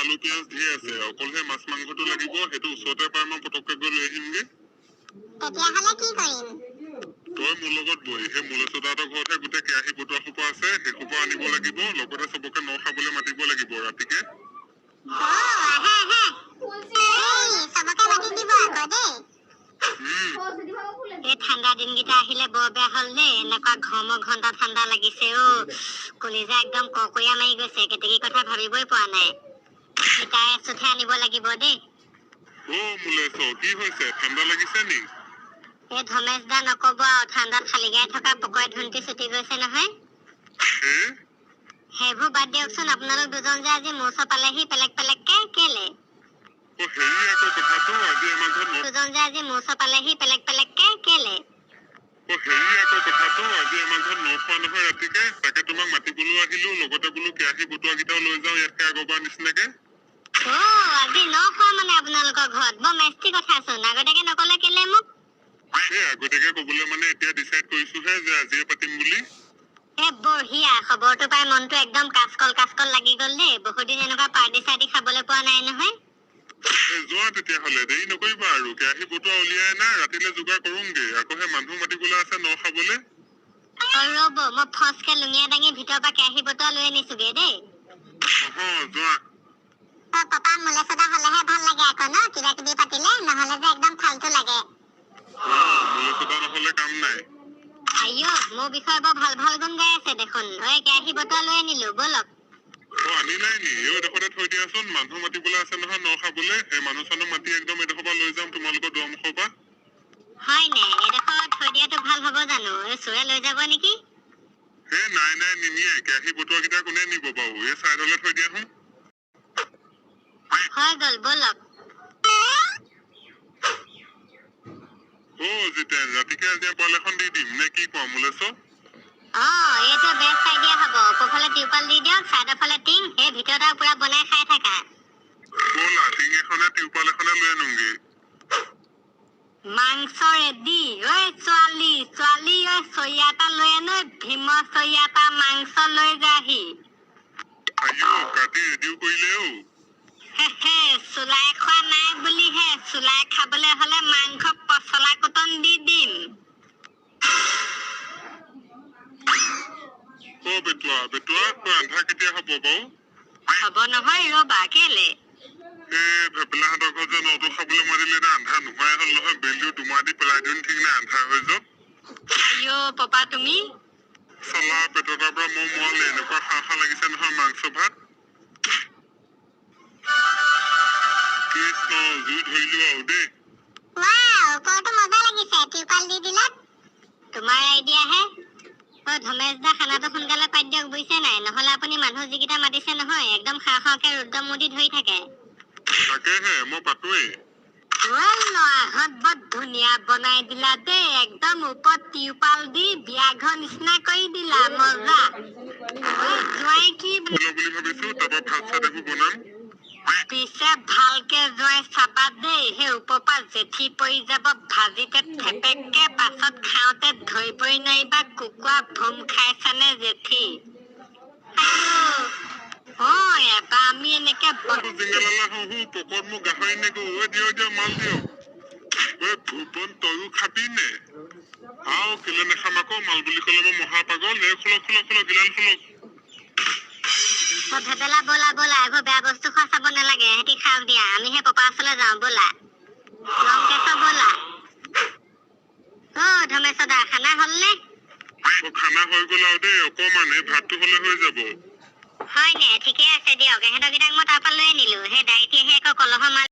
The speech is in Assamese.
আলু পিঁয়াজ ধেৰ আছে, অকল সেই মাছ মাংসটো লাগিব, সেইটো ওচৰতে পাই মই পটককে গৈ লৈ আহিমগে। তেতিয়াহ'লে কি কৰিম? তই মোৰ লগত বহি সেই মুলচুদাহঁতৰ ঘৰতহে গোটেই কেৰাহী বটোৱা সোপা আছে, সেই সোপা আনিব লাগিব, লগতে চবকে ন খাবলৈ মাতিব লাগিব ৰাতিকে। আহা আহা। চবকে মাতি দিব আকৌ দেই। এই ঠাণ্ডা দিনকেইটা আহিলে বৰ বেয়া হ'ল দেই, এনেকুৱা ঘন্টা ঠাণ্ডা লাগিছে কলিজা একদম ককৈয়া মাৰি গৈছে, কেতেকী কথা ভাবিবই পৰা নাই। ইটাই এচুঠে আনিব লাগিব দেই। মুলেশ কি হৈছে, ঠাণ্ডা লাগিছে নি? এই ধমেশ দা নকব আৰু, ঠাণ্ডাত খালি গাই থকা পকৰে ধুন্তি ছুটি গৈছে নহয়। সেইবোৰ বাদ দিয়কচোন, আপোনালোক দুজন যে আজি মোৰ ওচৰ পালেহি পেলেক পেলেককে, কেলে? দুজন যে আজি মোৰ ওচৰ পালেহি পেলেক পেলেককে, কেলে? আজি আমাৰ ঘৰত নখোৱা নহয় ৰাতিকে, তাকে তোমাক মাতিবলৈ আহিলো, লগতে বোলো কেৰাহী বটোৱা কেইটাও লৈ যাওঁ ইয়াতকে আগৰবাৰ নিচিনাকে। আজি নখোৱা মানে আপোনালোকৰ ঘৰত, বৰ মেষ্টি কথাচোন, আগতীয়াকে নকলে কেলে মোক? আগতীয়াকে কবলৈ মানে এতিয়া ডিচাইড কৰিছোহে যে আজিয়ে পাতিম বুলি। বঢ়িয়া, খবৰটো পাই মনটো একদম কাচকল লাগি গল দেই, বহুত দিন এনেকুৱা পাৰ্টি চাৰ্টি খাবলৈ পোৱা নাই নহয়। যোৱা তেতিয়াহলে, দেৰি নকৰিবা আৰু, কেৰাহী বটোৱা উলিয়াই না, ৰাতিলে যোগাৰ কৰোংগে, আকৌ সেই মানুহ মাতিবলৈ আছে ন খাবলে। ৰব, মই ফচকে লুঙিয়া দাঙি ভিতৰৰ পৰা কেৰাহী বটোৱা লৈ আনিছোগে দেই। যোৱা। পাপা মুলেচদা হলেহে ভাল লাগে আকৌ ন, কিবা কিবি পাতিলে, নহলে যে একদম ফাল্টু লাগে। মুলেচদা নহলে কাম নাই। মোৰ বিষয়ে বৰ ভাল ভাল গুণ গাই আছে দেখোন, কেৰাহী বটোৱা লৈ আনিলো, বলক। আনিলাই নি? এডোখৰতে থৈ দিয়াচোন, মানুহ মাতিবলৈ আছে নহয় ন খাবলে, সেই মানুহ চানুহ মাতি একদম এডোখৰ পৰা লৈ যাম তোমালোকৰ দুৱাৰমুখৰ পৰা। হয় নে? এডোখৰ থৈ দিয়াটো ভাল হব জানো? চোৰে লৈ যাব নেকি? নাই নিনিয়ে, কেৰাহী বটোৱা কেইটা কোনে নিব বাৰু, এই চাইডলে থৈ দিয়া হো। হৈ গল, বলক। জিতেন, ৰাতিকে আজি পাল এখন দি দিম নে কি কোৱা মুলেশ? এইটো বেষ্ট আইডিয়া হব, ওপৰফালে টিউপাল দি দিয়ক, চাইডৰ ফালে টিং, সেই ভিতৰত আৰু পুৰা বনাই খাই থাকা। ব'লা, টিং এখনে টিউপাল এখনে লৈ আনোংগে। মাংস ৰেডি। ছোৱালী চৰিয়া এটা লৈ আনো, ভীমৰ চৰিয়া এটা মাংস লৈ যাহি। কাটি ৰেডিও কৰিলে চুলাই খোৱা নাই বুলিহে, চুলাই খাবলৈ হলে মাংস পচলা কুটন দি দিম। বেটুৱা আন্ধা কেতিয়া হব বাৰু? হব নহয়, ৰবা, কেলে? ভেপেলাহঁতৰ ঘৰত যে নটো খাবলৈ মাৰিলে, আন্ধা নোহোৱাই হল নহয়, বেলিও দুমাহ দি পেলাই দিওঁ ঠিক নাই, আন্ধা হৈ যাওক। পাপা তুমি? চালা, পেটৰ পৰা মই মৰালে, এনেকুৱা খাওঁ লাগিছে নহয় মাংস ভাত। কৃষ্ণ, জুই ধৰিলো আৰু দেই। ওপৰটো মজা লাগিছে, টিউপাল দি দিলে। তোমাৰ আইডিয়াহে। ধমেশ দা, খানাটো সোনকালে পাই দিয়ক, বুজিছে নাই? নহলে আপুনি মানুহ যিকেইটা মাতিছে নহয়, একদম খাওঁকে ৰুদ্ৰমূৰ্তি ধৰি থাকে। তাকেহে, মই পাতোৱেই। ল'ৰাহঁত বৰ ধুনীয়া বনাই দিলা দেই, একদম ওপৰত টিউপাল দি বিয়াঘৰ নিচিনা কৰি দিলা, মজা। জোঁৱাই কি বুলি ভাবিছো, তাৰপৰা ভাত চাত একো বনাম। পিছে ভালকে জোঁৱাই চাবা দেই, সেই ওপৰৰ পৰা জেঠি পৰি যাব, ভাজিতে থেপেককে, পাছত খাওঁতে ধৰিবই নোৱাৰিবা কুকুৰা ভুম খাইছানে জেঠি। এবাৰ আমি এনেকে পকত মোক গাহৰি নেকো, দিয় মাল দিয়ক। ভূপন তয়ো খাবি নে? কেলে নেখাম আকৌ, মাল বুলি কলে মই মহা পাগল। খোলক গিলান খোলক। ভেবেলা ব'লা, এইবোৰ বেয়া বস্তু খোৱা চাব নালাগে, সিহঁতি খাওক দিয়া, আমিহে পপা ওচৰলৈ যাওঁ, ব'লা। ব'লা। ধমেশ দা, খানা হলনে? খানা হৈ গল আৰু দেই, অকমান এই ভাতটো হলে হৈ যাব। হয় নে? ঠিকে আছে দিয়ক, এহেঁতকেইটাক মই তাৰ পৰা লৈ আনিলো, সেই ডাইটি আহি আকৌ কলহৰ মাল